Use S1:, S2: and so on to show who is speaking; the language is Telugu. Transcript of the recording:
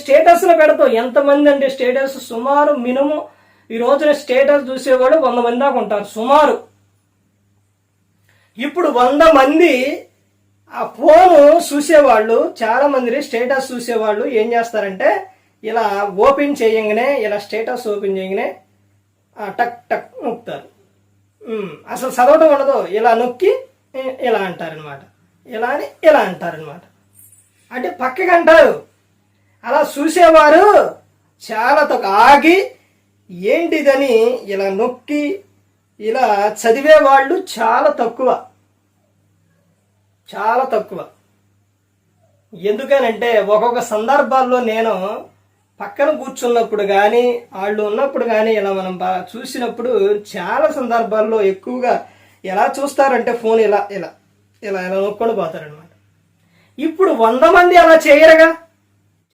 S1: స్టేటస్లో పెడతావు. ఎంతమంది అంటే స్టేటస్ సుమారు మినిమం ఈ రోజున స్టేటస్ చూసేవాడు 100 మంది దాకా ఉంటారు సుమారు. ఇప్పుడు 100 మంది ఆ ఫోను చూసేవాళ్ళు, చాలా మంది స్టేటస్ చూసేవాళ్ళు ఏం చేస్తారంటే ఇలా ఓపెన్ చేయగానే, ఇలా స్టేటస్ ఓపెన్ చేయగానే టక్ టక్ నొక్కుతారు. అసలు చదవటం ఉండదు, ఇలా నొక్కి ఇలా అంటారనమాట, ఇలా అని ఇలా అంటారనమాట. అంటే పక్కకి అంటారు. అలా చూసేవారు చాలా తక్కువ. ఆగి ఏంటిదని ఇలా నొక్కి ఇలా చదివేవాళ్ళు చాలా తక్కువ, చాలా తక్కువ. ఎందుకనంటే ఒక్కొక్క సందర్భాల్లో నేను పక్కన కూర్చున్నప్పుడు కానీ వాళ్ళు ఉన్నప్పుడు కానీ ఇలా మనం చూసినప్పుడు చాలా సందర్భాల్లో ఎక్కువగా ఎలా చూస్తారంటే ఫోన్ ఇలా ఇలా ఇలా ఇలా నొక్కొని పోతారనమాట. ఇప్పుడు 100 మంది అలా చేయరుగా.